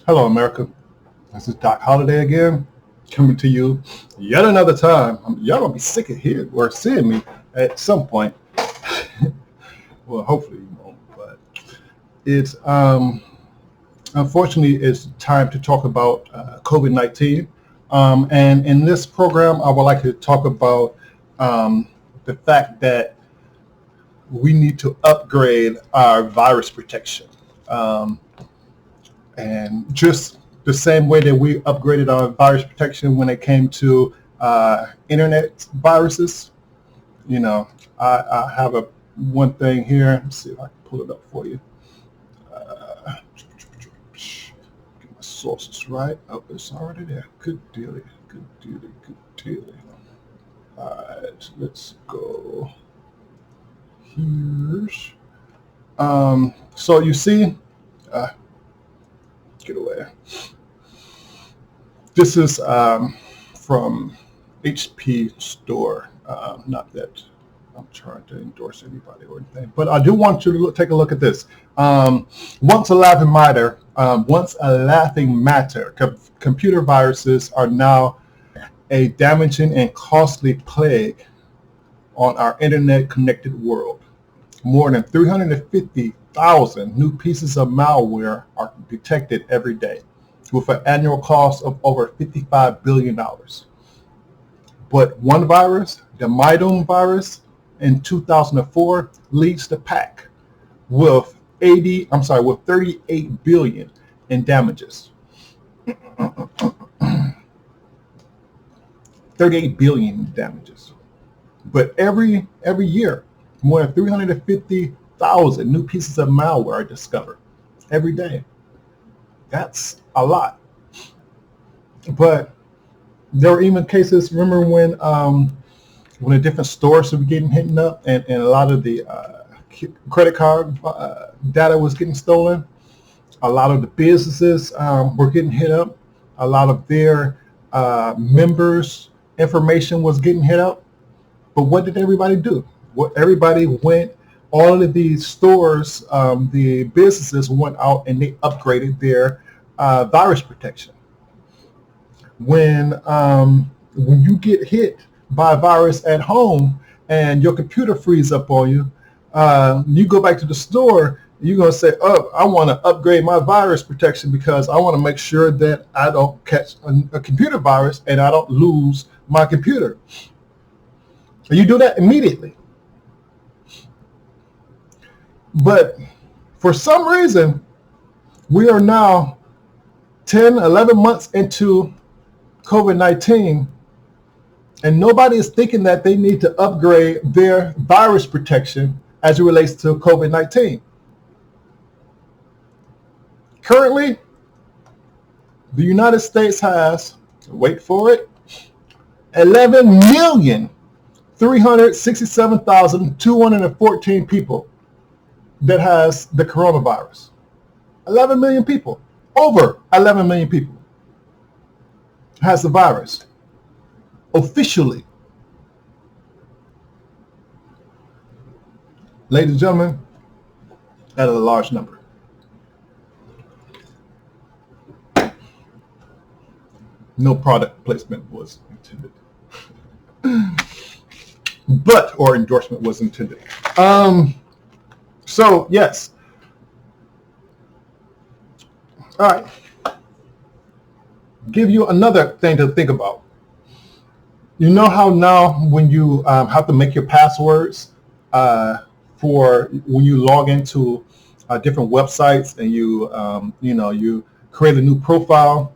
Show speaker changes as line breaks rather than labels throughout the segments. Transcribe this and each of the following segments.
Hello, America. This is Doc Holliday again, coming to you yet another time. Y'all gonna be sick of hearing or seeing me at some point. Well, hopefully you won't, but it's unfortunately it's time to talk about COVID-19. And in this program, I would like to talk about the fact that we need to upgrade our virus protection. And just the same way that we upgraded our virus protection when it came to internet viruses. You know, I have one thing here. Let's see if I can pull it up for you. Get my sources right. Oh, it's already there. Good dealie. Good dealie. Good dealie. All right, let's go. Here's. So you see, get away. This is from HP Store. Not that I'm trying to endorse anybody or anything, but I do want you to take a look at this. Once a laughing matter, computer viruses are now a damaging and costly plague on our internet-connected world. More than 350,000 new pieces of malware are detected every day, with an annual cost of over $55 billion. But one virus, the Mydoom virus, in 2004 leads the pack with 38 billion in damages. 38 billion in damages. But every year, more than 350,000 new pieces of malware are discovered every day. That's a lot. But there were even cases, remember when the different stores were getting hit up and a lot of the credit card data was getting stolen. A lot of the businesses were getting hit up. A lot of their members' information was getting hit up. But what did everybody do? Everybody went, all of these stores, the businesses went out and they upgraded their virus protection. When you get hit by a virus at home and your computer frees up on you, you go back to the store, you're going to say, oh, I want to upgrade my virus protection because I want to make sure that I don't catch a computer virus and I don't lose my computer. So you do that immediately. But for some reason, we are now 10, 11 months into COVID-19, and nobody is thinking that they need to upgrade their virus protection as it relates to COVID-19. Currently, the United States has, wait for it, 11,367,214 people that has the coronavirus. 11 million people, over 11 million people has the virus officially. Ladies and gentlemen, that is a large number. No product placement was intended. Or endorsement was intended. So yes. All right. Give you another thing to think about. You know how now when you have to make your passwords for when you log into different websites and you create a new profile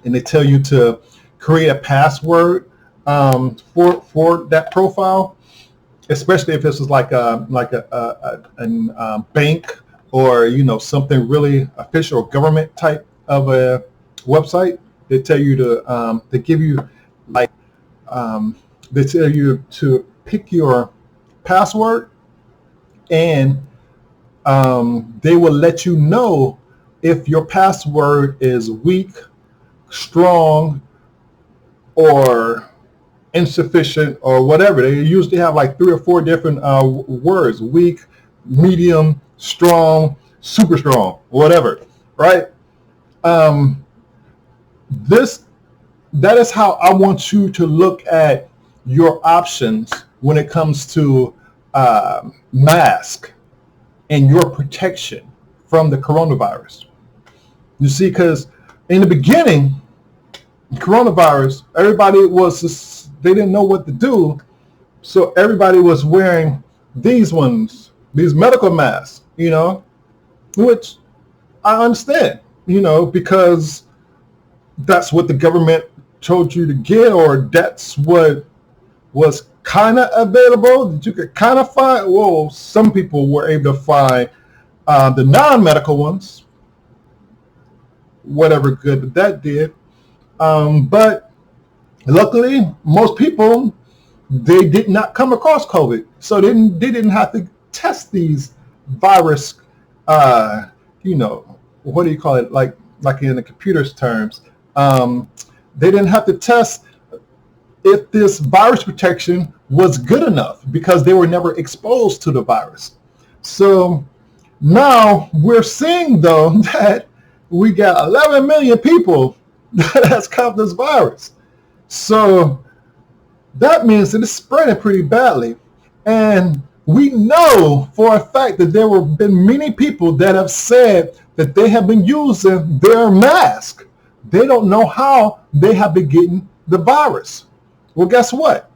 and they tell you to create a password for that profile, especially if this is like a bank or something really official government type of a website. They tell you to give you they tell you to pick your password, and they will let you know if your password is weak, strong, or insufficient, or whatever. They usually have like 3 or 4 different words: weak, medium, strong, super strong, whatever, right? Um, this that is how I want you to look at your options when it comes to mask and your protection from the coronavirus. You see, because in the beginning, coronavirus, everybody was just, they didn't know what to do, so everybody was wearing these ones, these medical masks, which I understand, because that's what the government told you to get, or that's what was kind of available that you could kind of find. Well, some people were able to find the non-medical ones, whatever good that did. But luckily, most people, they did not come across COVID, so they didn't have to test these virus. What do you call it? Like in the computer's terms, they didn't have to test if this virus protection was good enough because they were never exposed to the virus. So now we're seeing, though, that we got 11 million people that has caught this virus. So that means that it's spreading pretty badly. And we know for a fact that there have been many people that have said that they have been using their mask. They don't know how they have been getting the virus. Well, guess what?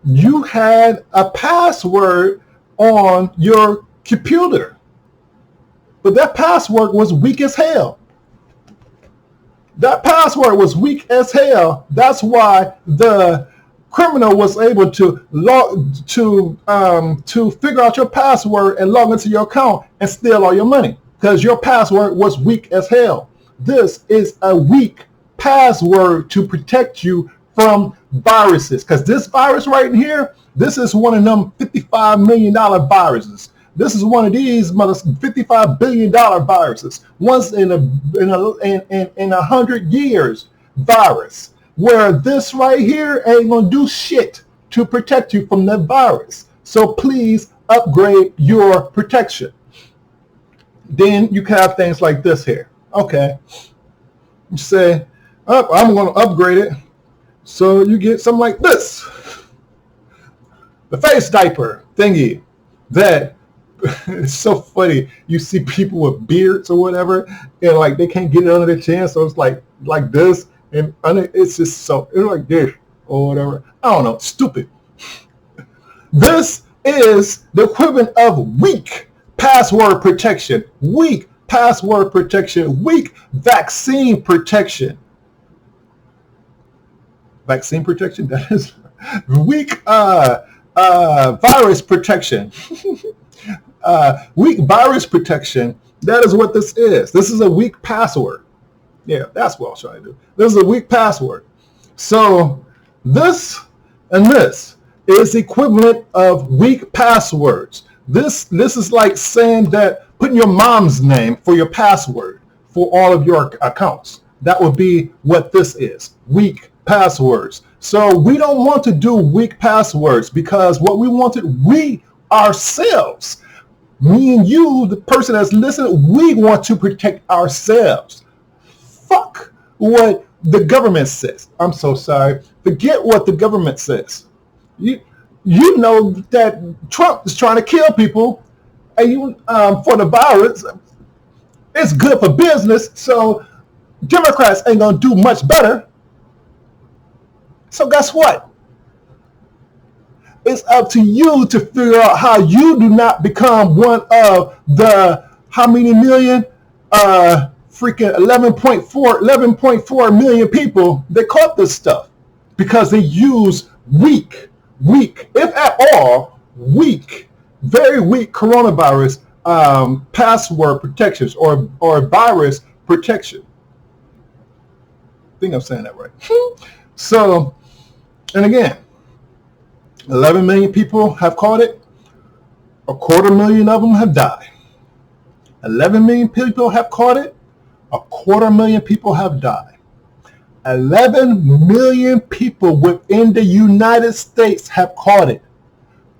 You had a password on your computer, but that password was weak as hell. That password was weak as hell. That's why the criminal was able to figure out your password and log into your account and steal all your money, because your password was weak as hell. This is a weak password to protect you from viruses, because this virus right here, this is one of them $55 million viruses. This is one of these $55 billion viruses, once in 100 years virus, where this right here ain't gonna do shit to protect you from that virus. So please upgrade your protection. Then you can have things like this here. Okay, you say, oh, I'm gonna upgrade it. So you get something like this, the face diaper thingy that it's so funny. You see people with beards or whatever, and like they can't get it under their chin, so it's like this, and it's just so, it's like this or whatever. I don't know, stupid. This is the equivalent of weak password protection, weak password protection, weak vaccine protection. Vaccine protection, that is weak virus protection. Weak virus protection, that is what this is. This is a weak password. Yeah, that's what I was trying to do. This is a weak password. So this and this is equivalent of weak passwords. This is like saying that putting your mom's name for your password for all of your accounts. That would be what this is, weak passwords. So we don't want to do weak passwords, because what we wanted, we ourselves, me and you, the person that's listening, we want to protect ourselves. Fuck what the government says. I'm so sorry. Forget what the government says. You know that Trump is trying to kill people, and for the virus. It's good for business, so Democrats ain't gonna do much better. So guess what? It's up to you to figure out how you do not become one of the how many million? Freaking 11.4 million people that caught this stuff, because they use weak, if at all, weak, very weak coronavirus password protections or virus protection. I think I'm saying that right. So, and again, 11 million people have caught it. 250,000 of them have died. 11 million people have caught it. 250,000 people have died. 11 million people within the United States have caught it.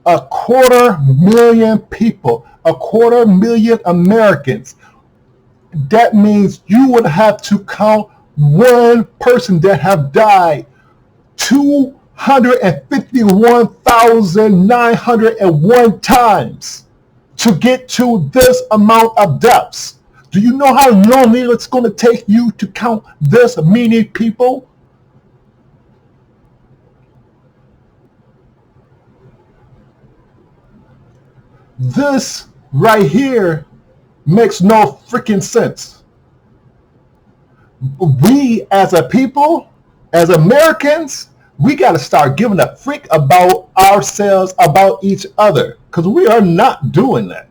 250,000 people, 250,000 Americans that means you would have to count one person that have died 251,901 times to get to this amount of deaths. Do you know how long it's going to take you to count this many people? This right here makes no freaking sense. We as a people, as Americans, we got to start giving a freak about ourselves, about each other, because we are not doing that.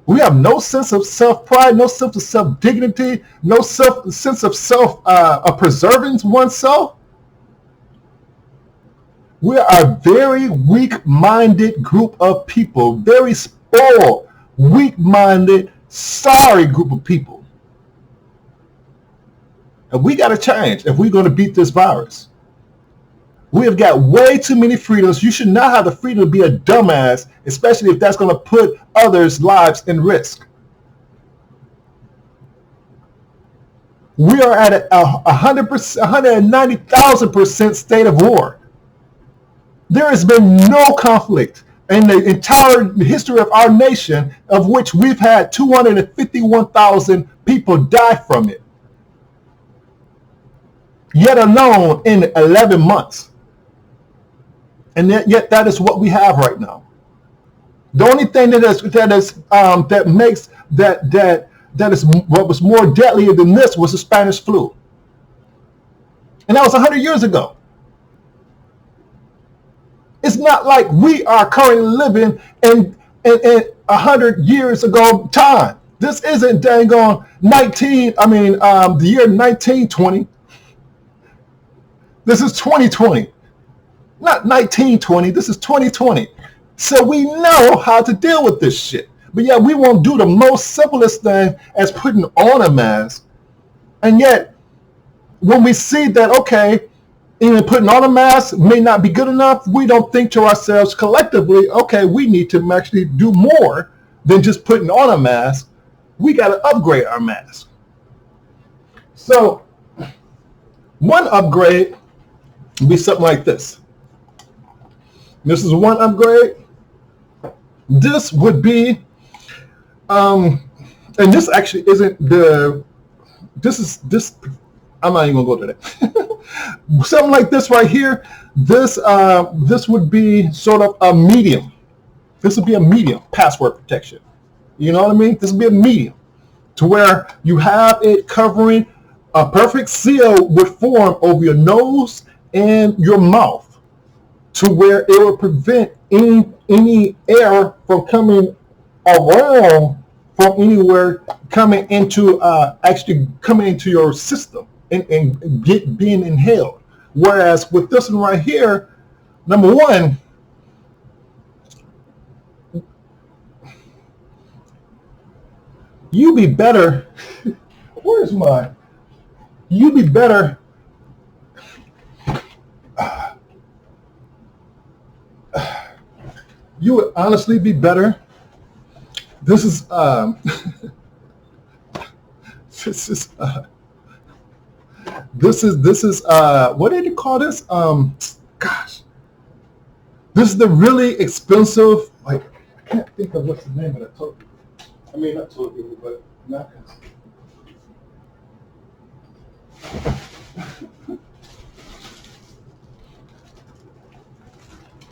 We have no sense of self-pride, no sense of self-dignity, no sense of preserving oneself. We are a very weak-minded group of people, very spoiled, weak-minded, sorry group of people. And we got to change if we're going to beat this virus. We have got way too many freedoms. You should not have the freedom to be a dumbass, especially if that's going to put others' lives in risk. We are at a 100%, 190,000% state of war. There has been no conflict in the entire history of our nation, of which we've had 251,000 people die from it, yet alone in 11 months. And yet that is what we have right now. The only thing that is what was more deadly than this was the Spanish flu, and that was 100 years ago. It's not like we are currently living in 100 years ago time. This isn't dang on the year 1920. This is 2020. Not 1920, this is 2020. So we know how to deal with this shit. But yet we won't do the most simplest thing as putting on a mask. And yet, when we see that, okay, even putting on a mask may not be good enough, we don't think to ourselves collectively, okay, we need to actually do more than just putting on a mask. We got to upgrade our mask. So one upgrade would be something like this. This is one upgrade. This would be, and this actually isn't this, I'm not even gonna go to that. Something like this right here, this would be sort of a medium. This would be a medium password protection. You know what I mean? This would be a medium to where you have it covering a perfect seal would form over your nose and your mouth, to where it will prevent any air from coming around from anywhere coming into your system and being inhaled. Whereas with this one right here, number one, you be better. Where's mine? You be better. You would honestly be better. This is this is what did you call this? Gosh, this is the really expensive. Like, I can't think of what's the name of that toilet paper. I mean, not toilet paper, but napkins.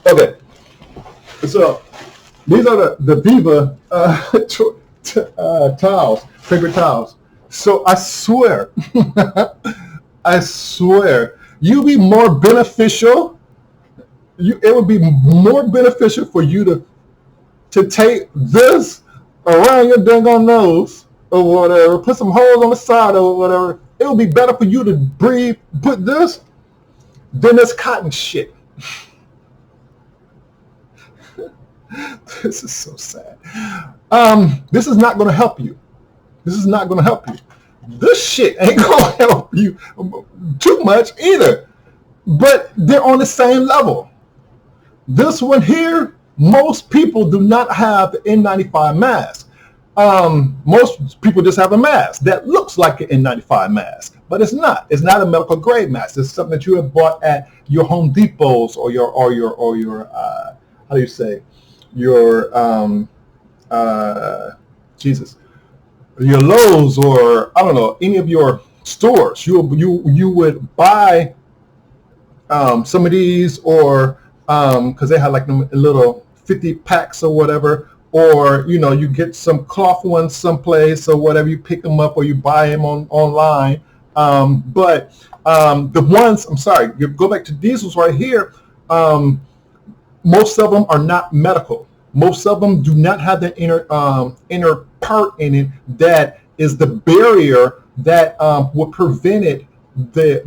Okay. So these are the Viva towels, paper towels. So I swear, you'd be more beneficial. It would be more beneficial for you to take this around your dang on nose or whatever, put some holes on the side or whatever. It would be better for you to breathe, put this, than this cotton shit. This is so sad. This is not going to help you. This is not going to help you. This shit ain't going to help you too much either. But they're on the same level. This one here, most people do not have the N95 mask. Most people just have a mask that looks like an N95 mask, but it's not. It's not a medical grade mask. It's something that you have bought at your Home Depots or your how do you say your Jesus, your Lowe's, or I don't know, any of your stores. You would buy some of these, or because they have like them little 50 packs or whatever, or you get some cloth ones someplace or whatever. You pick them up or you buy them online. But the ones, I'm sorry, you go back to these ones right here. Most of them are not medical. Most of them do not have the inner part in it that is the barrier that would prevent it, the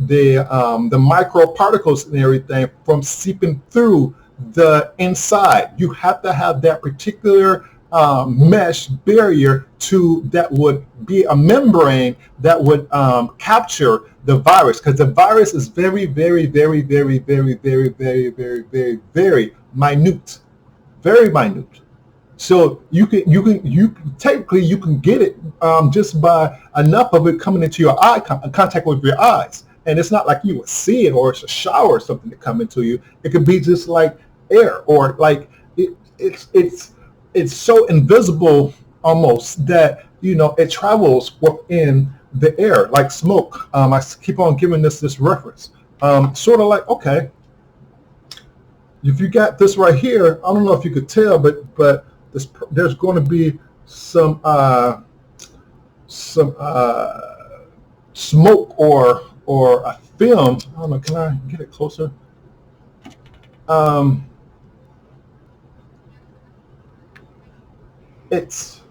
microparticles and everything from seeping through the inside. You have to have that particular mesh barrier that would be a membrane that would capture the virus, because the virus is very, very, very, very, very, very, very, very, very, very minute, very minute. So you technically you can get it just by enough of it coming into your eye contact with your eyes, and it's not like you would see it, or it's a shower or something to come into you. It could be just like air, or like it's so invisible almost that it travels within the air like smoke. I keep on giving this reference, sort of like, okay, if you got this right here, I don't know if you could tell, but there's going to be some smoke or a film. I don't know. Can I get it closer? It's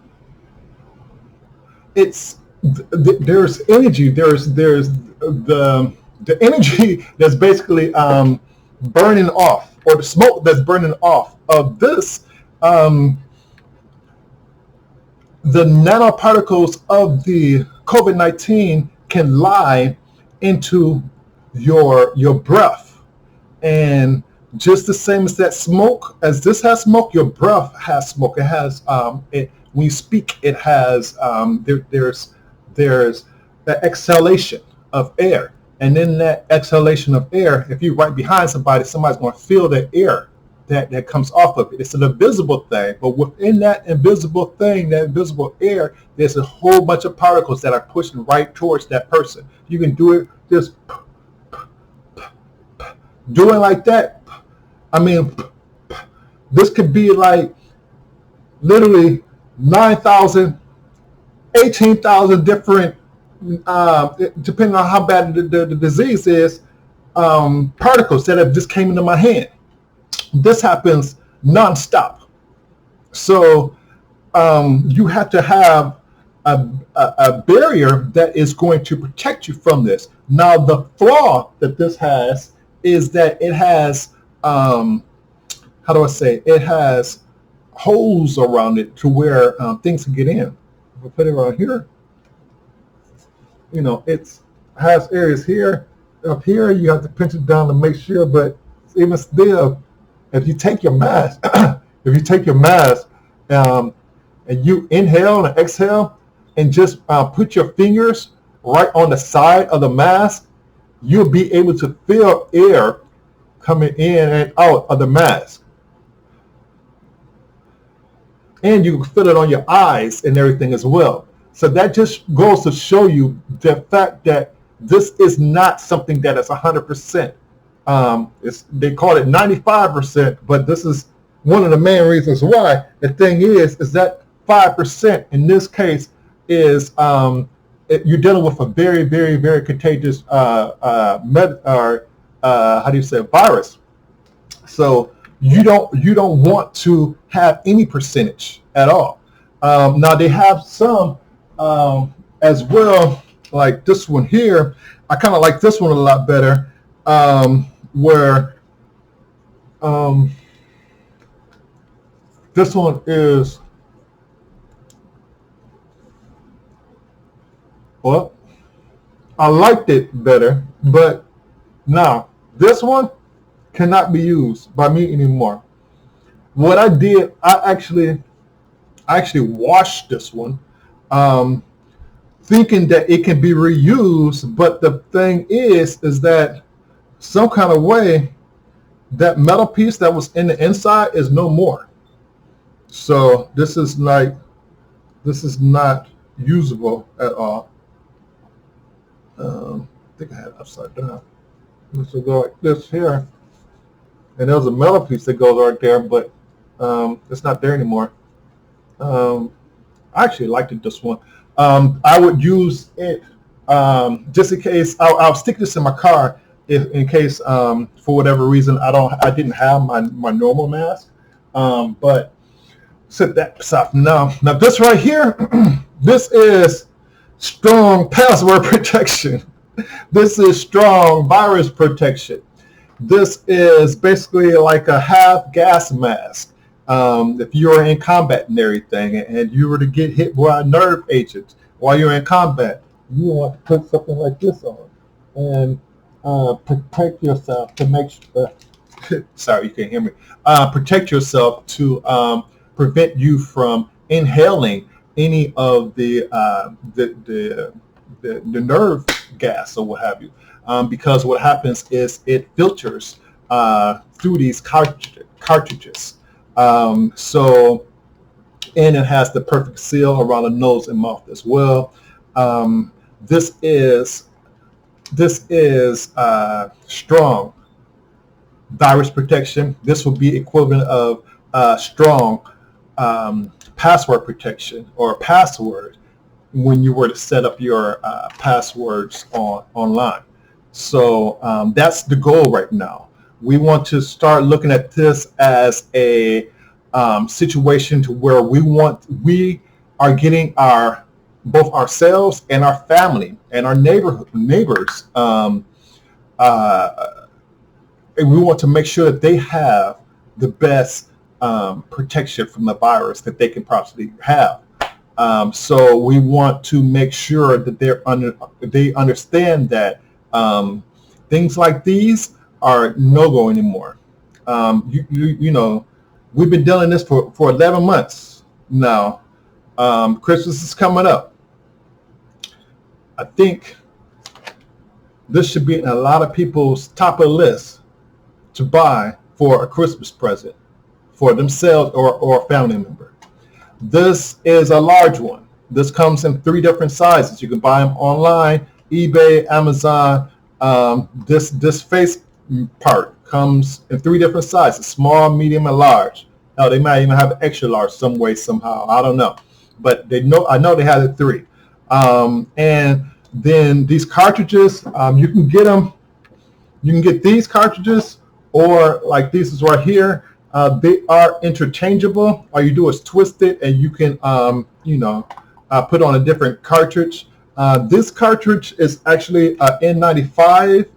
there's energy. There's the energy that's basically burning off, or the smoke that's burning off of this. The nanoparticles of the COVID-19 can lie into your breath, and just the same as that smoke, as this has smoke, your breath has smoke. It has when you speak, it has there's the exhalation of air, and in that exhalation of air, if you're right behind somebody's going to feel the air that comes off of it. It's an invisible thing, but within that invisible thing, that invisible air, there's a whole bunch of particles that are pushing right towards that person. You can do it just doing like that. I mean, this could be like literally 9,000, 18,000 different, depending on how bad the disease is, particles that have just came into my hand. This happens nonstop. So you have to have a barrier that is going to protect you from this. Now, the flaw that this has is that it has, how do I say, it has holes around it to where things can get in. We'll put it around here. It has areas here, up here. You have to pinch it down to make sure, but even still, if you take your mask, and you inhale and exhale, and just put your fingers right on the side of the mask, you'll be able to feel air coming in and out of the mask. And you can feel it on your eyes and everything as well. So that just goes to show you the fact that this is not something that is 100%. They call it 95%, but this is one of the main reasons why. The thing is that 5% in this case is you're dealing with a very, very, very contagious virus. So you don't want to have any percentage at all. Now they have some as well, like this one here. I kind of like this one a lot better. Where this one is, well, I liked it better, but now this one cannot be used by me anymore. What I did, I actually I actually washed this one, um, thinking that it can be reused. But the thing is that some kind of way that metal piece that was in the inside is no more. So this is not usable at all. I think I had it upside down. This will go like this here, and there's a metal piece that goes right there, but it's not there anymore. Um, I actually liked it this one. I would use it just in case. I'll stick this in my car if, in case for whatever reason I didn't have my normal mask. But set that aside now. Now this right here, this is strong password protection. This is strong virus protection. This is basically like a half gas mask. If you're in combat and everything, and you were to get hit by nerve agents while you're in combat, you want to put something like this on and protect yourself to make sure. Sorry, you can't hear me. Protect yourself to prevent you from inhaling any of the nerve gas or what have you, because what happens is it filters through these cartridges. So, and it has the perfect seal around the nose and mouth as well. This is strong virus protection. This will be equivalent of strong password protection or password when you were to set up your passwords online. So that's the goal right now. We want to start looking at this as a situation to where we are getting both ourselves and our family and our neighbors. And we want to make sure that they have the best protection from the virus that they can possibly have. So we want to make sure that they understand that things like these are no-go anymore. You know, we've been dealing this for 11 months now. Christmas is coming up. I think this should be in a lot of people's top of the list to buy for a Christmas present for themselves or a family member. This is a large one. This comes in 3 different sizes. You can buy them online, eBay, Amazon. This face part comes in 3 different sizes: small, medium, and large. Now they might even have extra large some way, somehow. I don't know, but I know they have the 3. And then these cartridges, you can get them. You can get these cartridges, or like this is right here. They are interchangeable. All you do is twist it, and you can, put on a different cartridge. This cartridge is actually an N95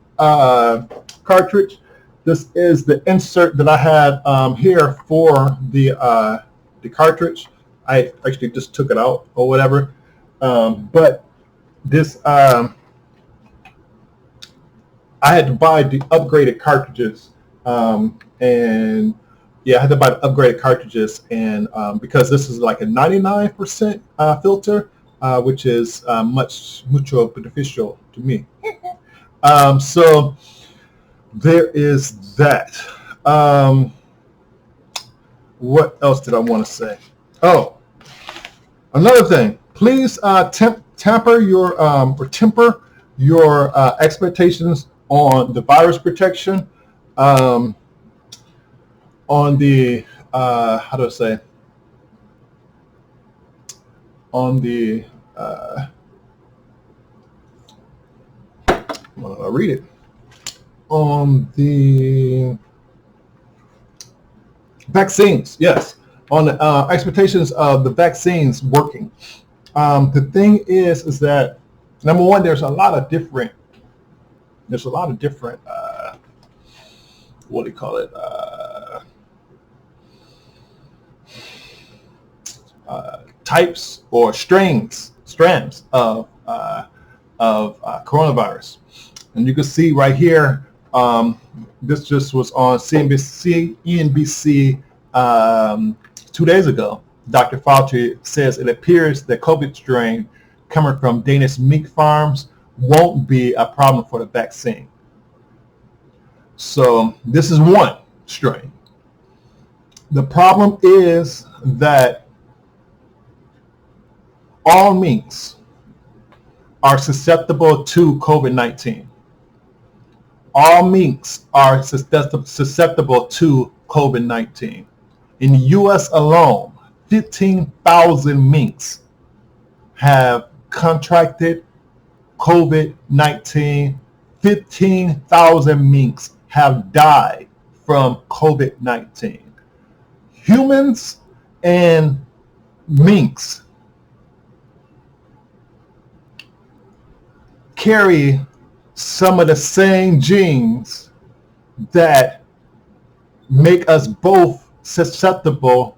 cartridge. This is the insert that I had here for the cartridge. I actually just took it out or whatever. But this, I had to buy the upgraded cartridges, and yeah, I had to buy the upgraded cartridges, and because this is like a 99% filter, which is mucho beneficial to me. So there is that. What else did I want to say? Oh, another thing. Please temper your expectations on the virus protection. On the how do I say? On the I'll read it. On the vaccines, yes. On the expectations of the vaccines working. The thing is that number one, there's a lot of different what do you call it? Types or strands of coronavirus, and you can see right here. This just was on CNBC 2 days ago. Dr. Fauci says it appears the COVID strain coming from Danish mink farms won't be a problem for the vaccine. So this is one strain. The problem is that all minks are susceptible to COVID-19. All minks are susceptible to COVID-19. In the U.S. alone, 15,000 minks have contracted COVID-19. 15,000 minks have died from COVID-19. Humans and minks carry some of the same genes that make us both susceptible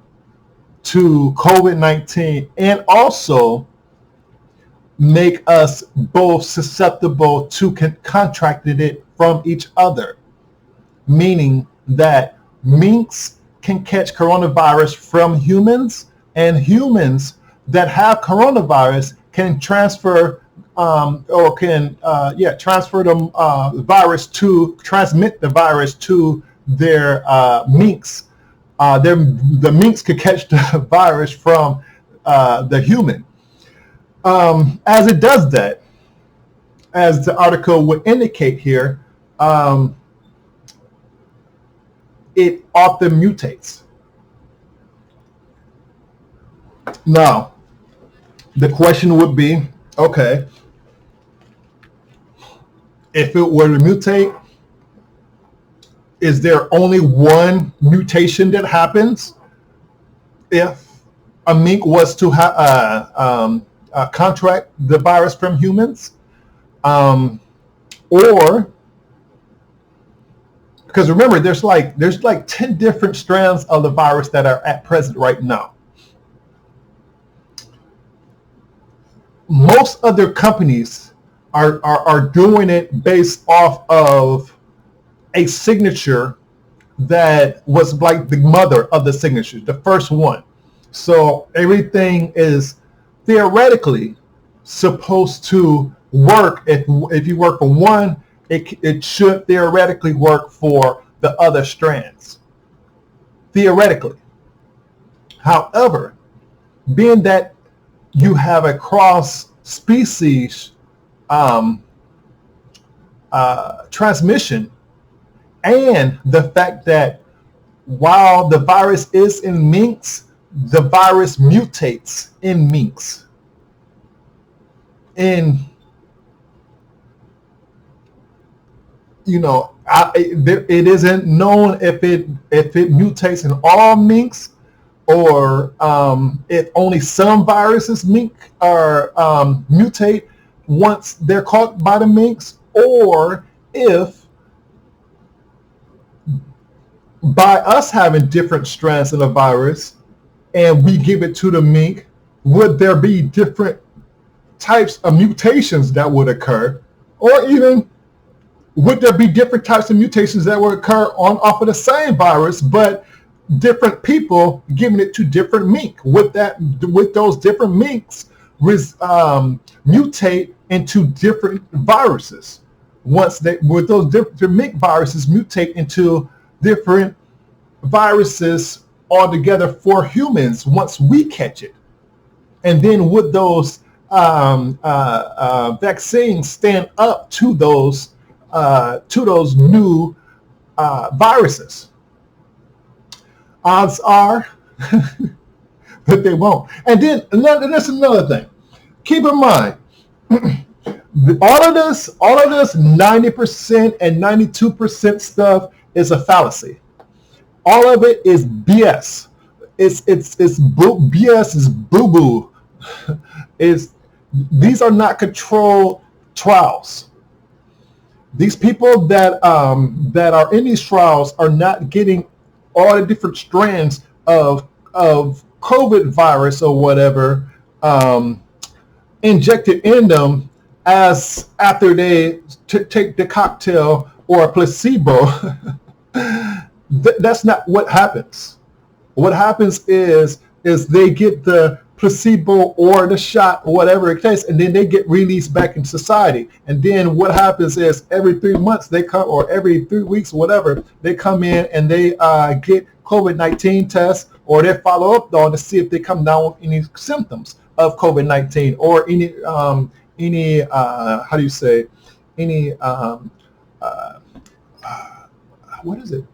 to COVID-19 and also make us both susceptible to contracting it from each other, meaning that minks can catch coronavirus from humans, and humans that have coronavirus can transfer transfer the virus to transmit the virus to their minks. The minks could catch the virus from the human. As it does that, as the article would indicate here, it often mutates. Now, the question would be, okay, if it were to mutate, is there only one mutation that happens if a mink was to contract the virus from humans? Or, because remember, there's like 10 different strands of the virus that are at present right now. Most other companies are doing it based off of a signature that was like the mother of the signatures, the first one. So everything is theoretically supposed to work. If you work for one, it should theoretically work for the other strands. Theoretically. However, being that you have a cross-species transmission, and the fact that while the virus is in minks, the virus mutates in minks. And, it isn't known if it mutates in all minks, or if only some viruses mutate once they're caught by the minks, or if by us having different strands of the virus and we give it to the mink, would there be different types of mutations that would occur? Or even would there be different types of mutations that would occur off of the same virus, but different people giving it to different mink? Would those different minks mutate into different viruses? Would those different mink viruses mutate into different viruses altogether for humans once we catch it? And then would those vaccines stand up to those new viruses? Odds are that they won't. And then that's another thing. Keep in mind, all of this 90% and 92% stuff is a fallacy. All of it is BS. It's BS is boo-boo. These are not controlled trials. These people that are in these trials are not getting all the different strands of COVID virus or whatever injected in them as after they take the cocktail or a placebo. That's not what happens. What happens is is they get the placebo or the shot or whatever it takes, and then they get released back in society. And then what happens is every 3 months they come, or every 3 weeks, whatever, they come in and they get COVID-19 tests, or they follow up on to see if they come down with any symptoms of COVID-19 or any how do you say, any what is it?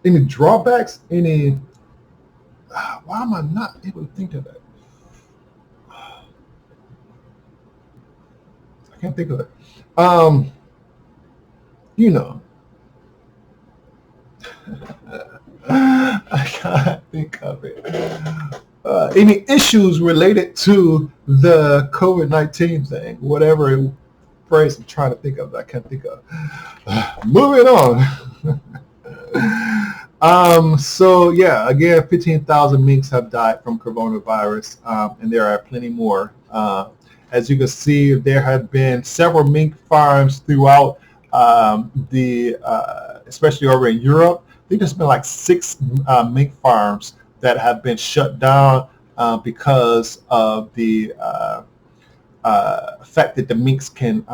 Any drawbacks? Any? Why am I not able to think of that? I can't think of it. Um, you know, I can't think of it. Any issues related to the COVID-19 thing? Whatever phrase I'm trying to think of, that I can't think of. Moving on. So yeah, again, 15,000 minks have died from coronavirus, and there are plenty more. As you can see, there have been several mink farms throughout especially over in Europe. I think there's been like 6 mink farms that have been shut down because of the fact that the minks can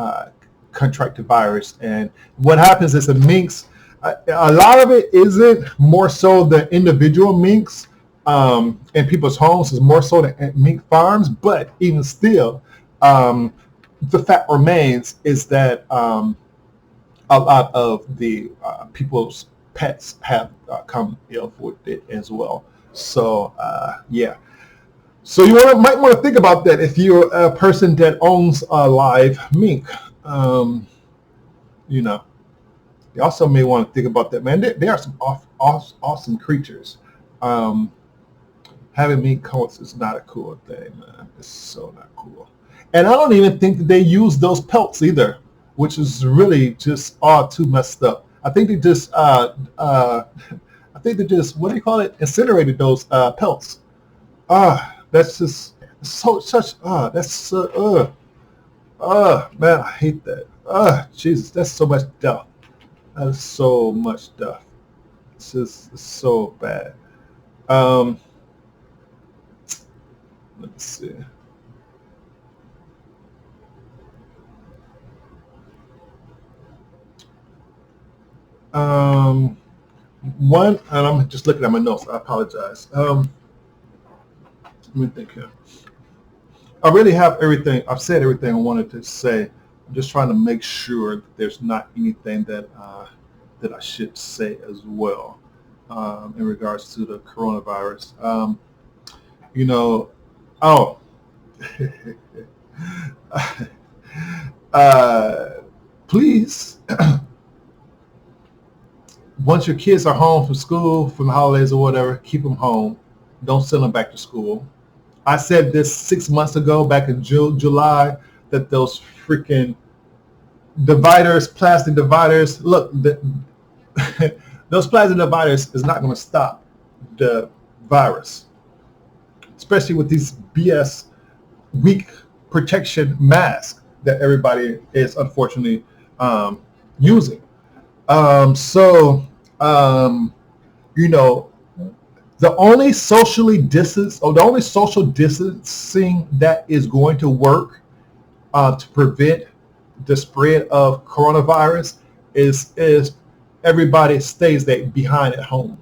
contract the virus. And what happens is the minks, a lot of it isn't more so the individual minks in people's homes, is more so the mink farms. But even still, the fact remains is that a lot of the people's pets have come ill with it as well. So yeah. So you might want to think about that if you're a person that owns a live mink. You know, you also may want to think about that, man. They are some awesome creatures. Having mink coats is not a cool thing, man. It's so not cool. And I don't even think that they use those pelts either, which is really just all too messed up. I think they just, what do you call it? Incinerated those pelts. That's just man, I hate that. Jesus, that's so much death. That is so much death. It's so bad. Let's see. One, and I'm just looking at my notes. I apologize. Let me think here. I really have everything. I've said everything I wanted to say. I'm just trying to make sure that there's not anything that that I should say as well in regards to the coronavirus. You know, oh, please, once your kids are home from school, from the holidays or whatever, keep them home. Don't send them back to school. I said this 6 months ago, back in July, that those freaking dividers, plastic dividers, look, those plastic dividers is not going to stop the virus, especially with these BS weak protection masks that everybody is unfortunately using. You know, the only the only social distancing that is going to work to prevent the spread of coronavirus is everybody stays behind at home.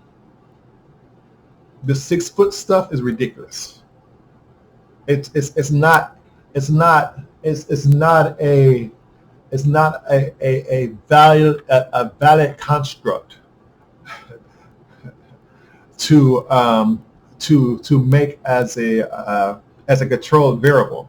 The 6 foot stuff is ridiculous. It's not a valid construct to make as a controlled variable.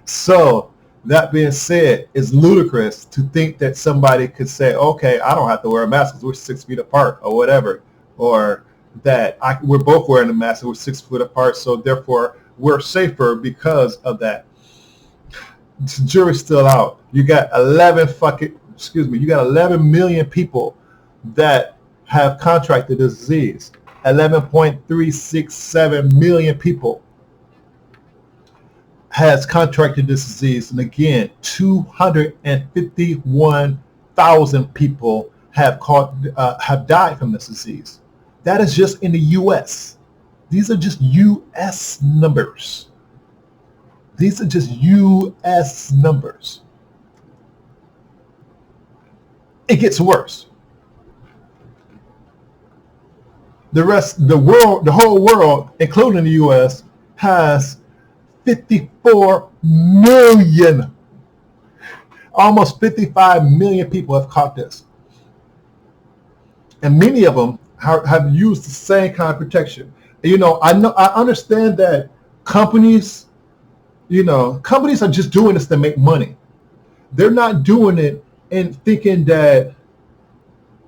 So that being said, it's ludicrous to think that somebody could say, okay, I don't have to wear a mask because we're 6 feet apart or whatever, or that we're both wearing a mask and we're 6 foot apart, so therefore we're safer because of that. The jury's still out. You got 11 million people that have contracted this disease. 11.367 million people has contracted this disease. And again, 251,000 people have died from this disease. That is just in the U.S. These are just U.S. numbers. These are just U.S. numbers. It gets worse. The whole world, including the U.S., has 54 million, almost 55 million people have caught this. And many of them have used the same kind of protection. I understand that companies are just doing this to make money. They're not doing it and thinking that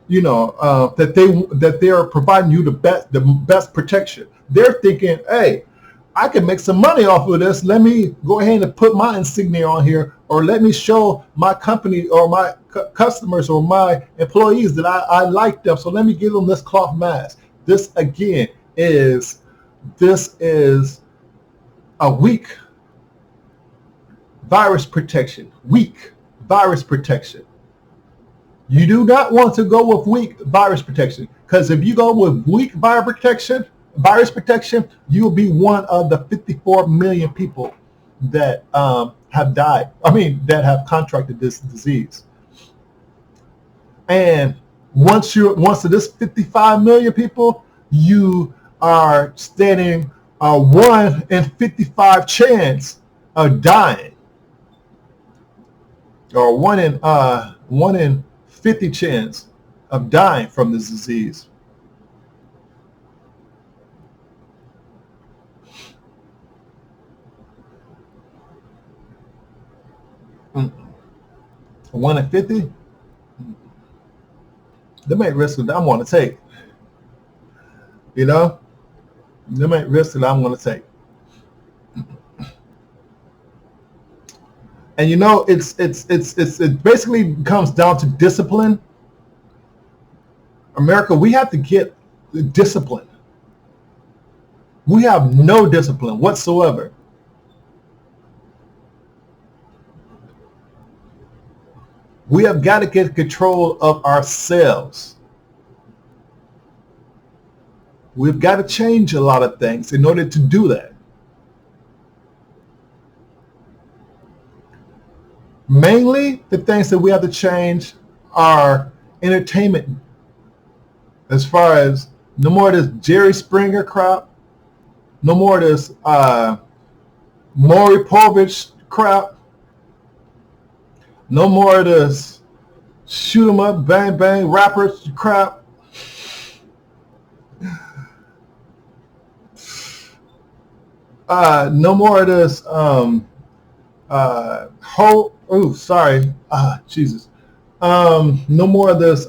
that they are providing you the best protection. They're thinking, hey, I can make some money off of this. Let me go ahead and put my insignia on here, or let me show my company or my customers or my employees that I like them. So let me give them this cloth mask. This again is a weak virus protection. Weak virus protection. You do not want to go with weak virus protection, because if you go with weak virus protection, you will be one of the 54 million people that have died. That have contracted this disease. And once to this 55 million people, you are standing a 1 in 55 chance of dying, or 1 in 50 chance of dying from this disease. Mm. 1 in 50? They may risk that I'm going to take. They may risk that I'm going to take. And it basically comes down to discipline. America, we have to get discipline. We have no discipline whatsoever. We have got to get control of ourselves. We've got to change a lot of things in order to do that. Mainly, the things that we have to change are entertainment. As far as no more of this Jerry Springer crap, no more of this Maury Povich crap, no more of this shoot 'em up, bang bang rappers crap. No more of this Jesus. No more of this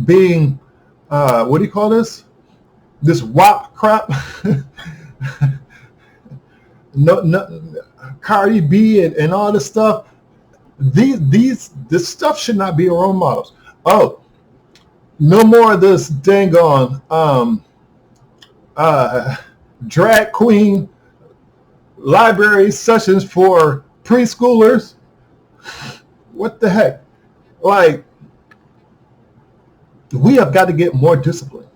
being what do you call this? This WAP crap. no Cardi B and all this stuff. This stuff should not be role models. Oh, no more of this dang on drag queen library sessions for preschoolers. What the heck? Like, we have got to get more discipline.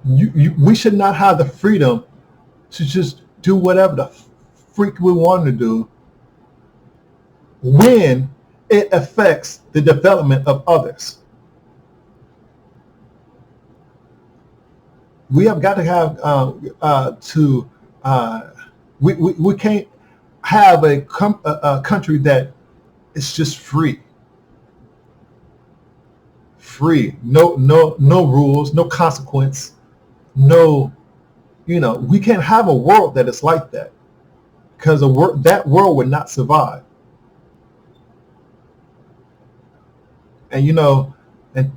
We should not have the freedom to just do whatever the freak we want to do when it affects the development of others. We have got to have we can't have a country that is just free. No rules, no consequence, no, we can't have a world that is like that, because that world would not survive. And and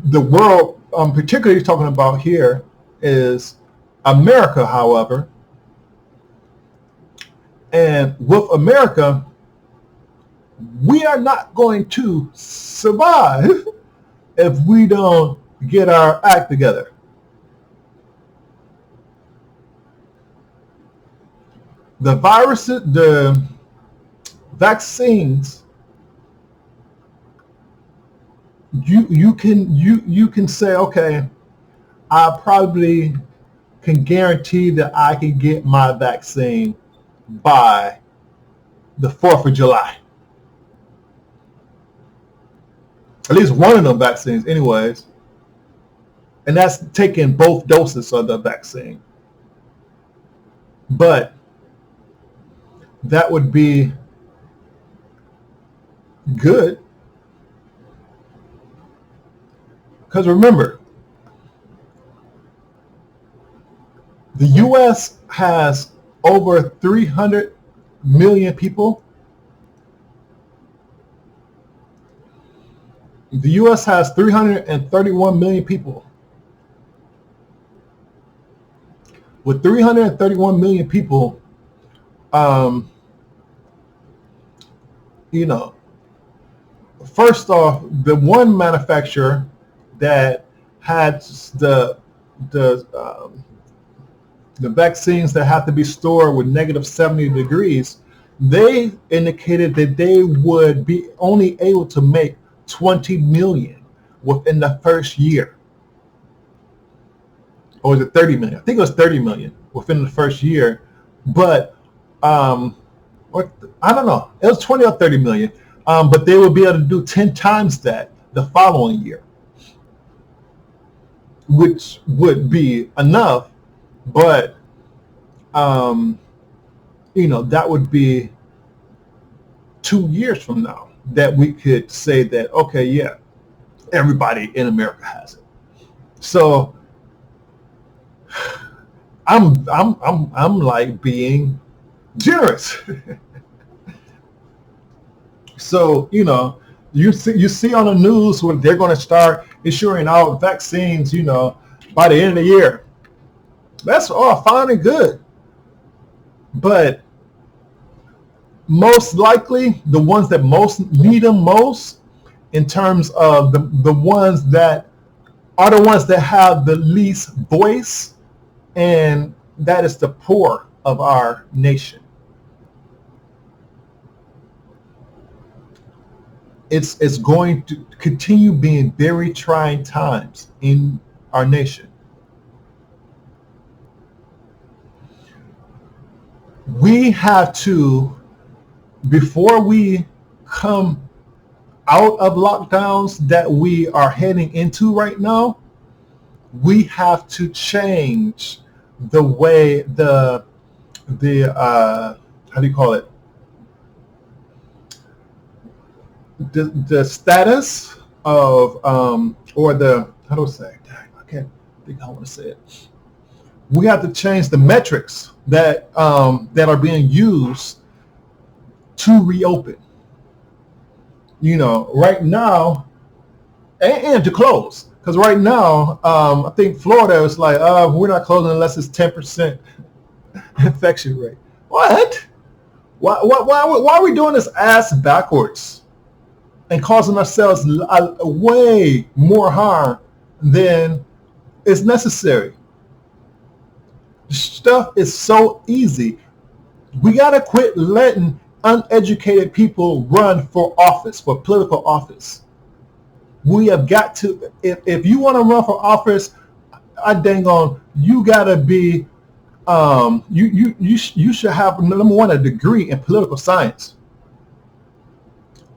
the world I'm particularly talking about here is America, however. And with America, we are not going to survive if we don't get our act together. The viruses, the vaccines, you can say, okay, I probably can guarantee that I can get my vaccine by the 4th of July. At least one of them vaccines anyways. And that's taking both doses of the vaccine. But that would be good. Because remember, the U.S. has over 300 million people. The U.S. has 331 million people. With 331 million people, first off, the one manufacturer that had the vaccines that have to be stored with negative 70 degrees, they indicated that they would be only able to make 20 million within the first year. Or was it 30 million? I think it was 30 million within the first year. But I don't know. It was 20 or 30 million. But they would be able to do 10 times that the following year, which would be enough. But, that would be 2 years from now that we could say that, okay, yeah, everybody in America has it. So I'm like being generous. So, you see on the news when they're going to start issuing out vaccines, by the end of the year. That's all fine and good. But most likely the ones that most need them most, in terms of the ones that are the ones that have the least voice, and that is the poor of our nation. It's going to continue being very trying times in our nation. We have to, before we come out of lockdowns that we are heading into right now, we have to change the way the how do you call it? The status of or the, how do I say? I can't think how I want to say it. We have to change the metrics that are being used to reopen. Right now, and to close. Because right now, I think Florida is like, we're not closing unless it's 10% infection rate. What? Why are we doing this ass backwards and causing ourselves way more harm than is necessary? Stuff is so easy. We got to quit letting uneducated people run for office, for political office. We have got to, if you want to run for office, dang on, you got to be, you should have, number one, a degree in political science.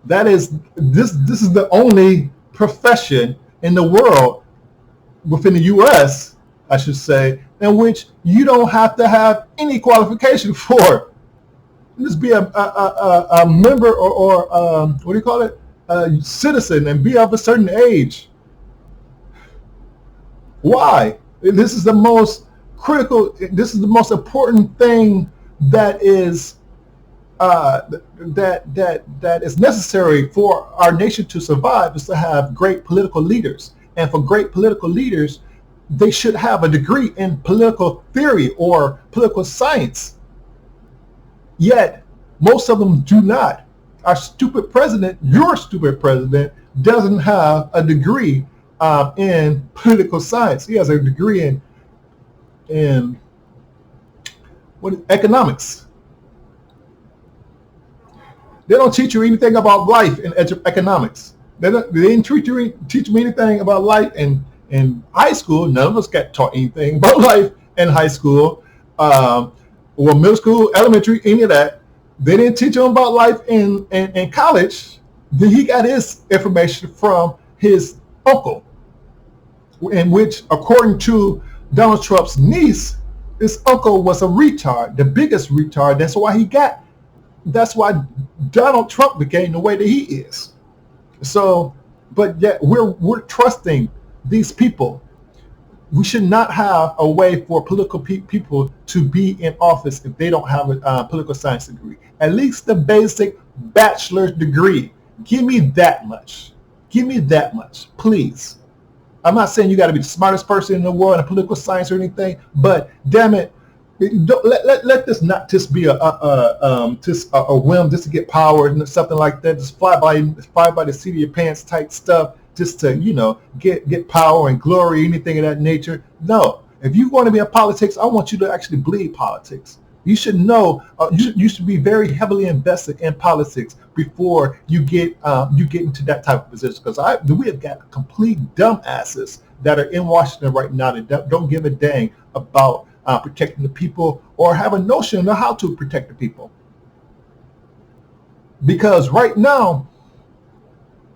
That is, this is the only profession in the world, within the U.S., I should say, in which you don't have to have any qualification for. Just be a member or what do you call it? A citizen, and be of a certain age. Why? This is the most critical. This is the most important thing that is that is necessary for our nation to survive, is to have great political leaders. And for great political leaders, they should have a degree in political theory or political science. Yet, most of them do not. Our stupid president, your stupid president, doesn't have a degree in political science. He has a degree in economics. They don't teach you anything about life in economics. They didn't teach me anything about life in high school. None of us got taught anything about life in high school, or middle school, elementary, any of that. They didn't teach him about life in college. Then he got his information from his uncle, in which, according to Donald Trump's niece, his uncle was a retard, the biggest retard. That's why Donald Trump became the way that he is. So, but yet we're trusting these people. We should not have a way for political people to be in office if they don't have a political science degree. At least the basic bachelor's degree. Give me that much. Give me that much, please. I'm not saying you got to be the smartest person in the world in political science or anything, but damn it, let this not just be a whim just to get power and something like that. Just fly by the seat of your pants type stuff, just to get power and glory, anything of that nature. No, if you want to be in politics, I want you to actually bleed politics. You should know. You should be very heavily invested in politics before you get into that type of position. Because we have got complete dumbasses that are in Washington right now that don't give a dang about protecting the people or have a notion of how to protect the people. Because right now,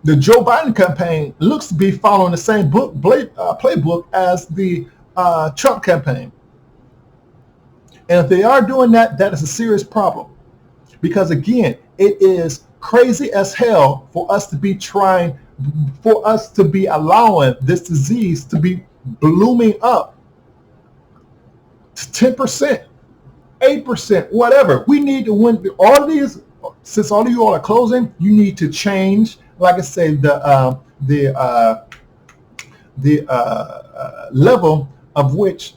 the Joe Biden campaign looks to be following the same playbook as the Trump campaign. And if they are doing that, that is a serious problem. Because again, it is crazy as hell for us to be allowing this disease to be blooming up to 10%, 8%, whatever. We need to win all of these. Since all of you all are closing, you need to change, like I say, the level of which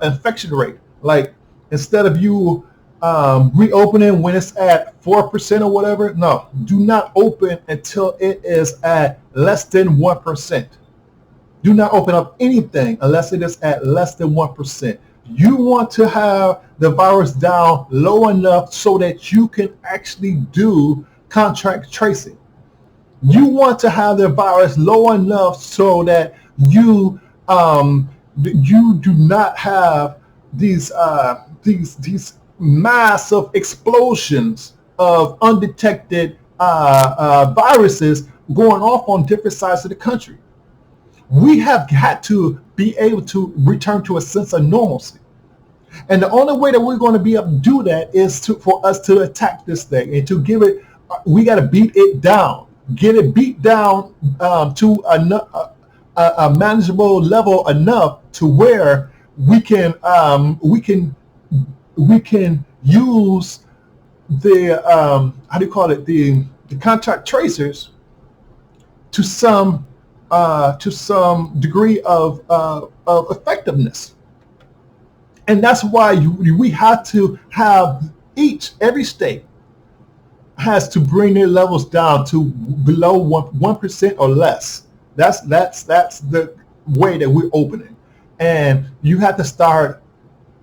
infection rate. Like, instead of you reopening when it's at 4% or whatever, no, do not open until it is at less than 1%. Do not open up anything unless it is at less than 1%. You want to have the virus down low enough so that you can actually do contact tracing. You want to have the virus low enough so that you do not have these massive explosions of undetected viruses going off on different sides of the country. We have got to be able to return to a sense of normalcy. And the only way that we're going to be able to do that is for us to attack this thing and to give it, we got to beat it down, get it beat down to a manageable level enough to where we can use the the contact tracers to some degree of effectiveness. And that's why we have to have every state has to bring their levels down to below 1% or less. That's the way that we're opening. And you have to start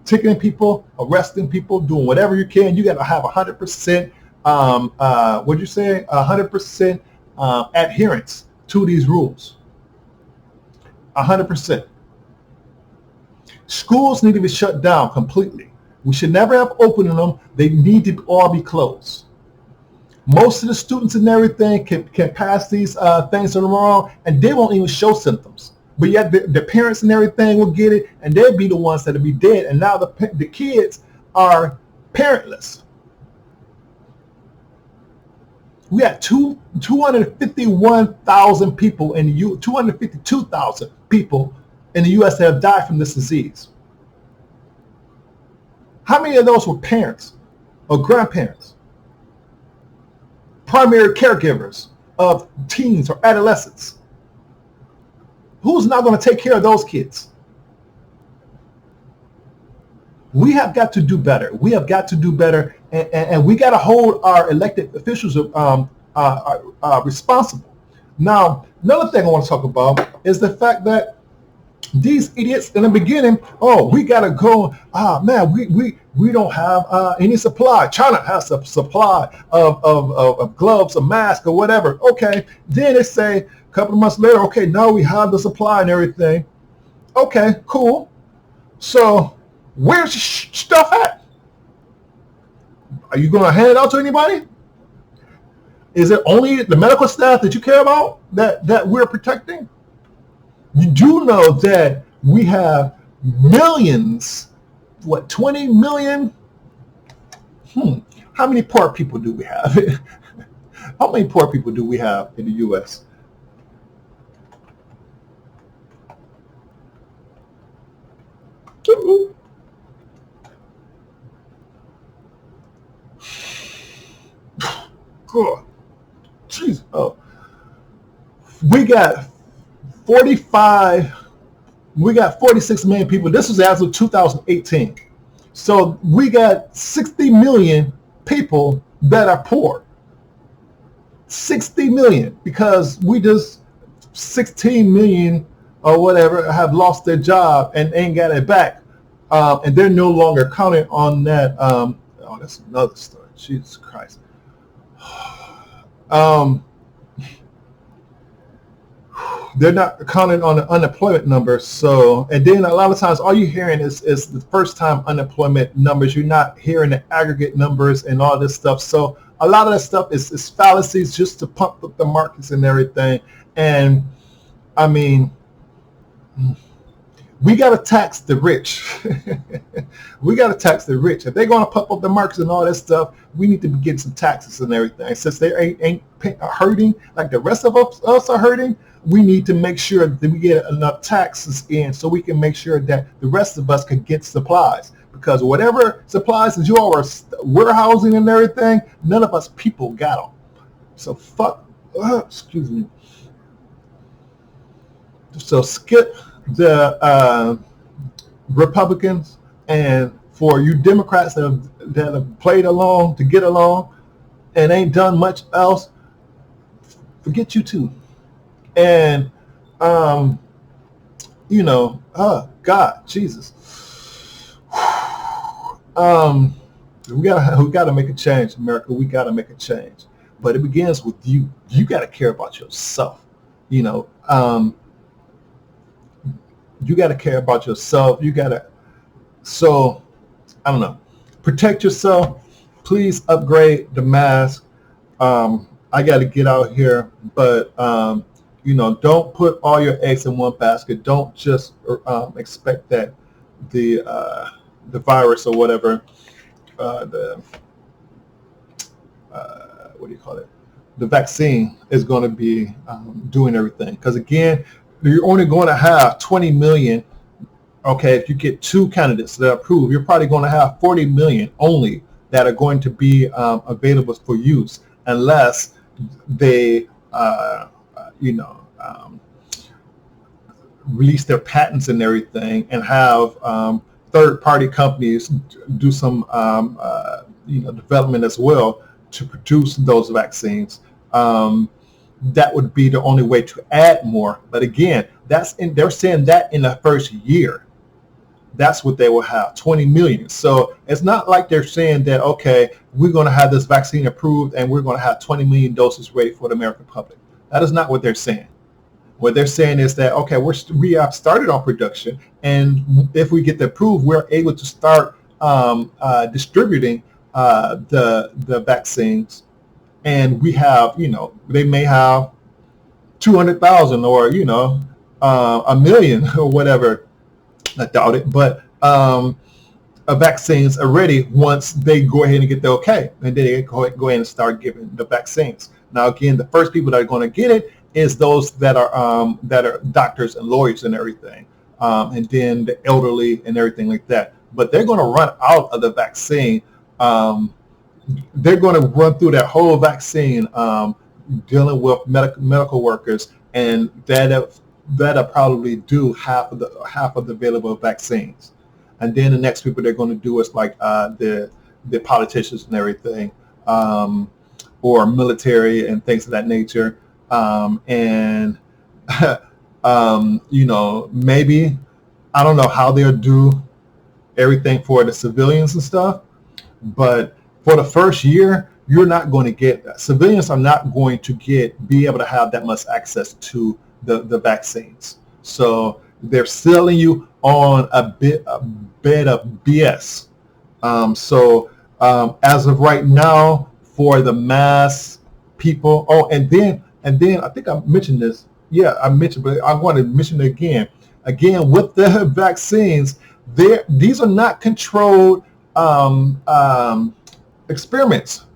ticketing people, arresting people, doing whatever you can. You got to have 100%, 100% adherence to these rules. 100%. Schools need to be shut down completely. We should never have opened them. They need to all be closed. Most of the students and everything can pass these things along, and they won't even show symptoms. But yet the parents and everything will get it, and they'll be the ones that'll be dead. And now the kids are parentless. We had 251,000 people in the 252,000 people in the U.S. that have died from this disease. How many of those were parents or grandparents, primary caregivers of teens or adolescents? Who's not going to take care of those kids? We have got to do better. We have got to do better, and we got to hold our elected officials responsible. Now, another thing I want to talk about is the fact that These idiots in the beginning, oh, we gotta go. Man, we don't have any supply. China has a supply of gloves, a mask, or whatever. Okay, then they say a couple of months later, okay, now we have the supply and everything. Okay, cool. So where's the stuff at? Are you gonna hand it out to anybody? Is it only the medical staff that you care about that we're protecting? You do know that we have millions, 20 million? How many poor people do we have? How many poor people do we have in the U.S.? God, jeez. Oh, we got 46 million people. This was as of 2018. So we got 60 million people that are poor. 60 million, because we just 16 million or whatever have lost their job and ain't got it back. And they're no longer counting on that. Oh, that's another story. Jesus Christ. They're not counting on the unemployment numbers. So, and then a lot of times all you're hearing is the first time unemployment numbers. You're not hearing the aggregate numbers and all this stuff. So a lot of that stuff is fallacies just to pump up the markets and everything. And I mean, we got to tax the rich. We got to tax the rich. If they're going to pump up the markets and all that stuff, we need to be getting some taxes and everything. Since they ain't hurting like the rest of us are hurting, we need to make sure that we get enough taxes in so we can make sure that the rest of us can get supplies. Because whatever supplies that you all are warehousing and everything, none of us people got them. So excuse me. So skip the Republicans, and for you Democrats that have played along to get along and ain't done much else, forget you too. And God, Jesus, we gotta make a change, America. We gotta make a change, but it begins with you. You gotta care about yourself. You gotta care about yourself. So I don't know. Protect yourself. Please upgrade the mask. I got to get out here, but don't put all your eggs in one basket. Don't just expect that the virus or whatever, what do you call it? The vaccine is going to be doing everything. Because again, you're only going to have 20 million. Okay, if you get 2 candidates that are approved, you're probably going to have 40 million only that are going to be available for use, unless they, release their patents and everything, and have third-party companies do some, development as well to produce those vaccines. That would be the only way to add more. But again, they're saying that in the first year. That's what they will have, 20 million. So it's not like they're saying that, okay, we're going to have this vaccine approved and we're going to have 20 million doses ready for the American public. That is not what they're saying. What they're saying is that, okay, we have started on production, and if we get the approved, we're able to start distributing the vaccines. And we have, they may have 200,000 or, a million or whatever. I doubt it, but vaccines are ready once they go ahead and get the okay, and then they go ahead and start giving the vaccines. Now, again, the first people that are going to get it is those that are doctors and lawyers and everything, and then the elderly and everything like that. But they're going to run out of the vaccine. They're going to run through that whole vaccine, dealing with medical workers, and that'll probably do half of the available vaccines. And then the next people they're going to do is like the politicians and everything, or military and things of that nature. And Maybe, I don't know how they'll do everything for the civilians and stuff, but for the first year, you're not going to get that. Civilians are not going to be able to have that much access to the vaccines. So they're selling you on a bit of BS. As of right now, for the mass people, and then I think I mentioned this. Yeah, I mentioned, but I want to mention it again. Again, with the vaccines, these are not controlled experiments.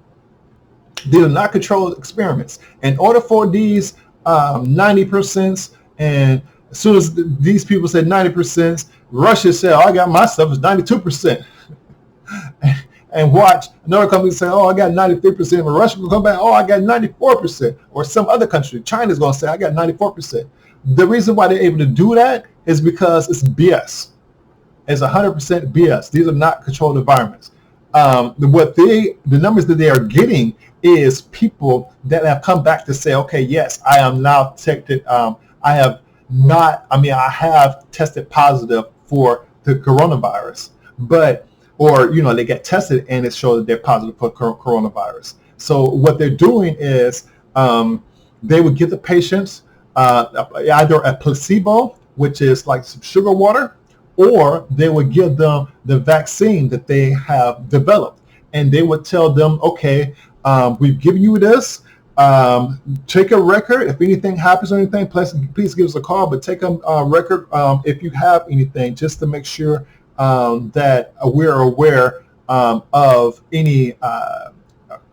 These are not controlled experiments. In order for these 90%, and as soon as these people said 90%, Russia said, "Oh, I got my stuff is 92%." And watch another company say, "Oh, I got 93%." But Russia will come back, "Oh, I got 94%." Or some other country, China's going to say, "I got 94%." The reason why they're able to do that is because it's BS. It's 100% BS. These are not controlled environments. The numbers that they are getting is people that have come back to say, "Okay, yes, I am now detected. I have tested positive for the coronavirus, but." Or, they get tested and it shows that they're positive for coronavirus. So what they're doing is they would give the patients either a placebo, which is like some sugar water, or they would give them the vaccine that they have developed. And they would tell them, "Okay, we've given you this. Take a record. If anything happens or anything, please give us a call. But take a record if you have anything, just to make sure that we're aware of any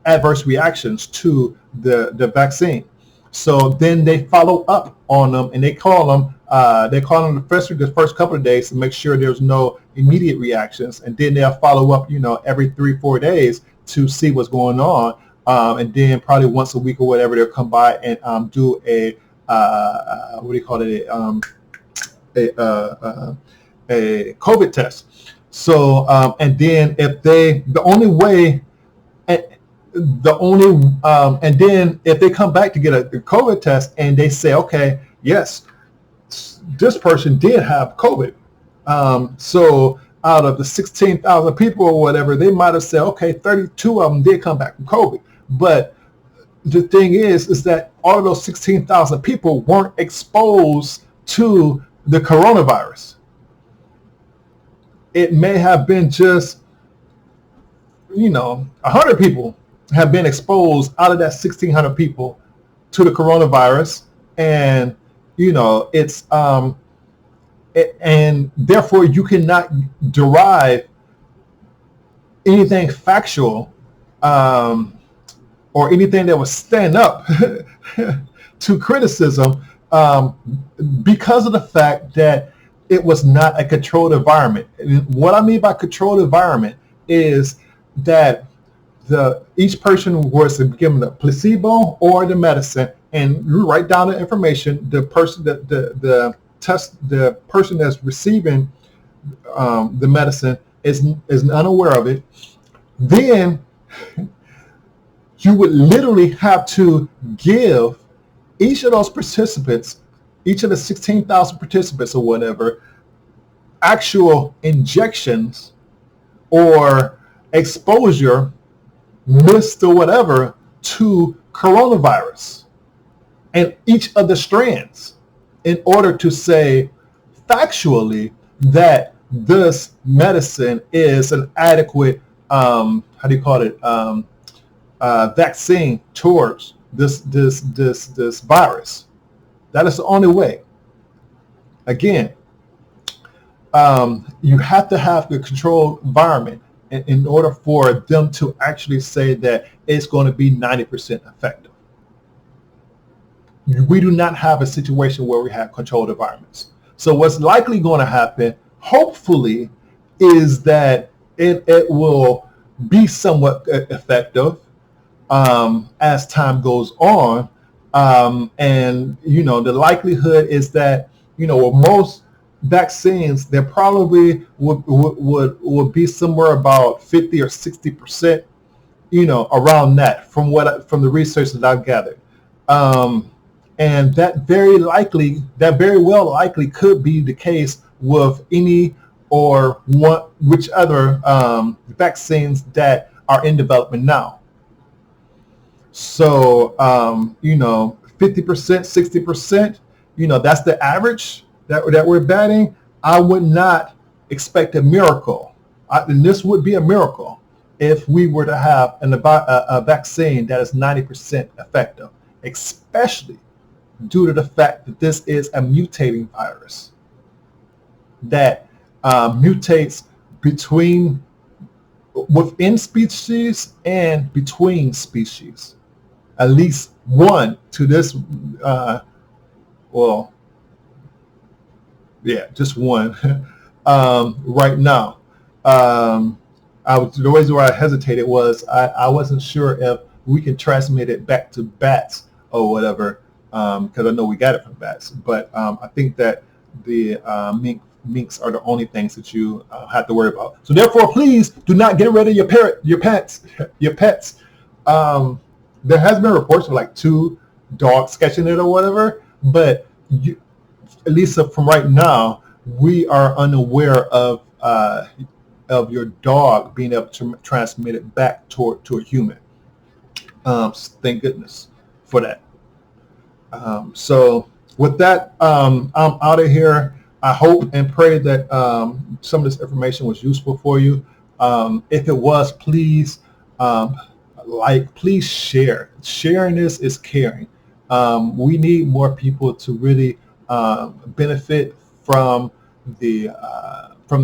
adverse reactions to the vaccine." So then they follow up on them, and they call them the first couple of days to make sure there's no immediate reactions, and then they'll follow up, every 3-4 days to see what's going on, and then probably once a week or whatever they'll come by and do a a COVID test. So and then and then if they come back to get a COVID test and they say, "Okay, yes, this person did have COVID." So out of the 16,000 people or whatever, they might have said, "Okay, 32 of them did come back from COVID." But the thing is that all of those 16,000 people weren't exposed to the coronavirus. It may have been just, 100 people have been exposed out of that 1,600 people to the coronavirus, and it's and therefore you cannot derive anything factual or anything that would stand up to criticism because of the fact that it was not a controlled environment. And what I mean by controlled environment is that each person was given the placebo or the medicine, and you write down the information. The person the person that's receiving the medicine is unaware of it. Then you would literally have to give each of those participants, each of the 16,000 participants or whatever, actual injections or exposure, mist or whatever, to coronavirus and each of the strands, in order to say factually that this medicine is an adequate vaccine towards this virus. That is the only way. Again, you have to have the controlled environment in order for them to actually say that it's going to be 90% effective. We do not have a situation where we have controlled environments. So what's likely going to happen, hopefully, is that it will be somewhat effective as time goes on. And, the likelihood is that, with most vaccines, there probably would be somewhere about 50 or 60%, around that from the research that I've gathered. And that very well likely could be the case with any or which other vaccines that are in development now. So, 50%, 60%, that's the average that we're batting. I would not expect a miracle. And this would be a miracle if we were to have a vaccine that is 90% effective, especially due to the fact that this is a mutating virus that mutates within species and between species. At least one to this, just one right now. The reason why I hesitated was I wasn't sure if we can transmit it back to bats or whatever, because I know we got it from bats. But I think that the minks are the only things that you have to worry about. So therefore, please do not get rid of your pets. There has been reports of like 2 dogs catching it or whatever, but at least from right now, we are unaware of your dog being able to transmit it back to a human. Thank goodness for that. So with that, I'm out of here. I hope and pray that some of this information was useful for you. If it was, please please share. Sharing this is caring. We need more people to really benefit from the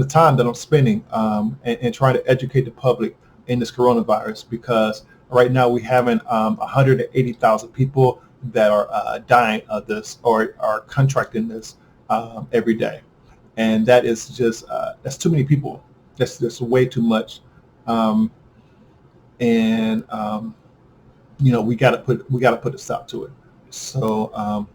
time that I'm spending and trying to educate the public in this coronavirus, because right now we have 180,000 people that are dying of this or are contracting this every day, and that is just that's too many people. That's just way too much. We got to put a stop to it. So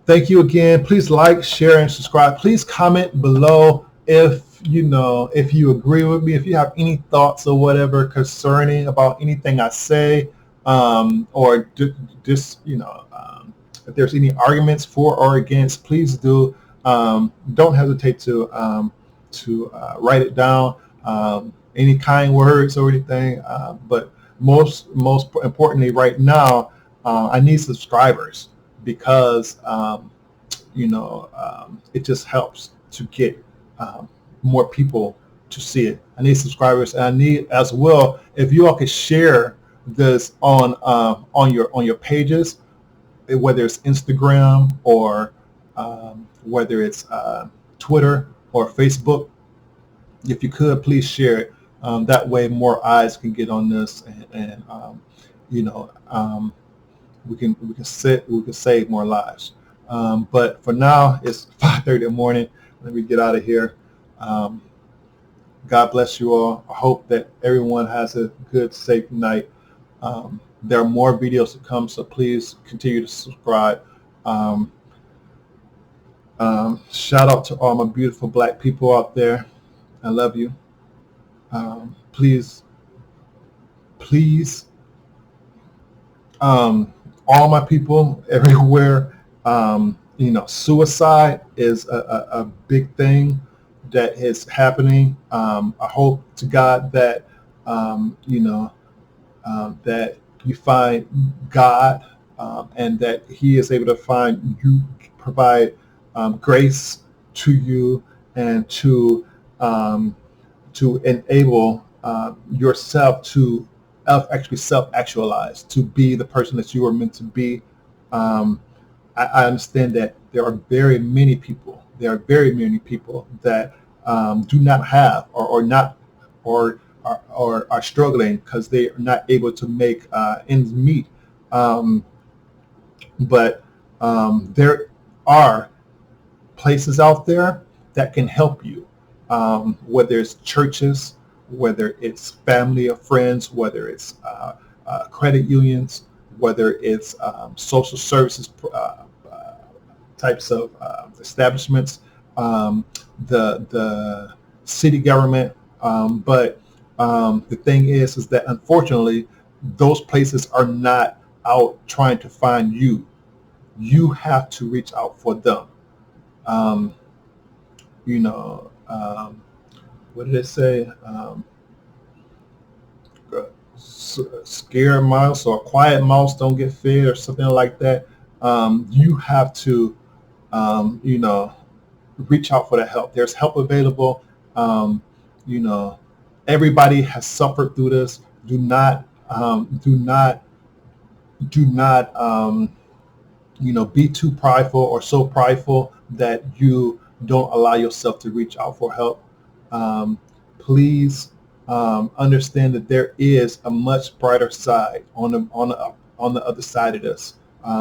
thank you again. Please like, share, and subscribe. Please comment below if you agree with me, if you have any thoughts or whatever concerning about anything I say, or just if there's any arguments for or against, please do. Don't hesitate to write it down. Any kind words or anything, but most importantly right now, I need subscribers, because it just helps to get more people to see it. I need subscribers, and I need as well, if you all could share this on your pages, whether it's Instagram or whether it's Twitter or Facebook. If you could, please share it. That way more eyes can get on this, and we can save more lives. But for now, it's 5:30 in the morning. Let me get out of here. God bless you all. I hope that everyone has a good, safe night. There are more videos to come, so please continue to subscribe. Shout out to all my beautiful Black people out there. I love you. Please, all my people everywhere, suicide is a big thing that is happening. I hope to God that, that you find God, and that He is able to provide grace to you, and to enable yourself to actually self-actualize, to be the person that you are meant to be. I understand that there are very many people that do not have or are struggling because they are not able to make ends meet. But there are places out there that can help you, whether it's churches, whether it's family or friends, whether it's credit unions, whether it's social services types of establishments, the city government. But the thing is that unfortunately, those places are not out trying to find you. you have to reach out for them. Um, you know, what did it say? Scare mouse or a quiet mouse don't get fed or something like that. You have to, you know, reach out for the help. There's help available. Um, you know, everybody has suffered through this. Do not, do not, be too prideful or so prideful that you don't allow yourself to reach out for help. Um, Please understand that there is a much brighter side on the other side of this.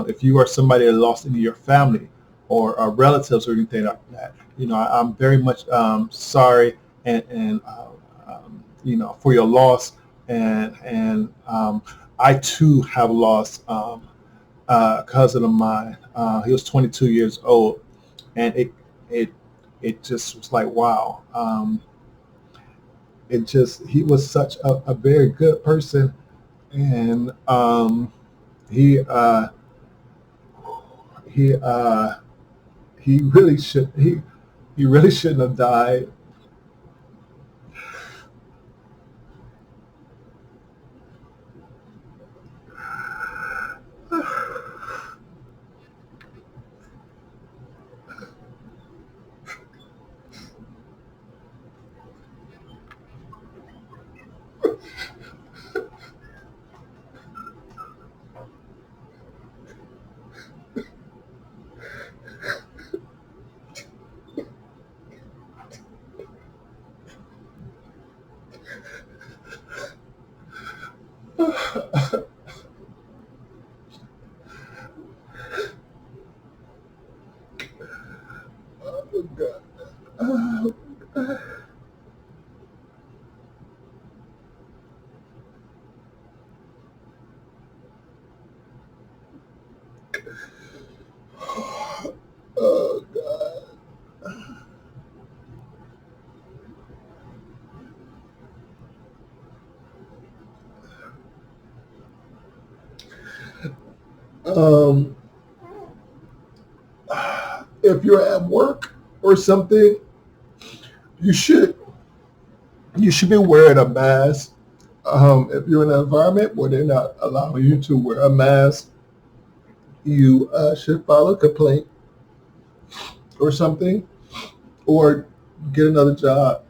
If you are somebody that lost any of your family or relatives or anything like that, I'm very much sorry and for your loss, and I too have lost. Cousin of mine. He was 22 years old, and it it just was like wow. It just he was such a very good person, and he he uh, he really should he really shouldn't have died. Oh, God. Oh, oh, God. Um, if you're at work or something, you should you should be wearing a mask. If you're in an environment where they're not allowing you to wear a mask, you should file a complaint or something, or get another job.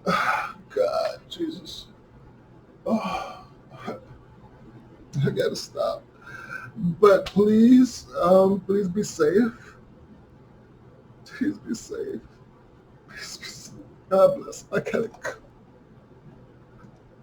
God, Jesus. Oh, I gotta stop. But please, please be safe. Please be safe. Please be safe. God bless. I gotta go.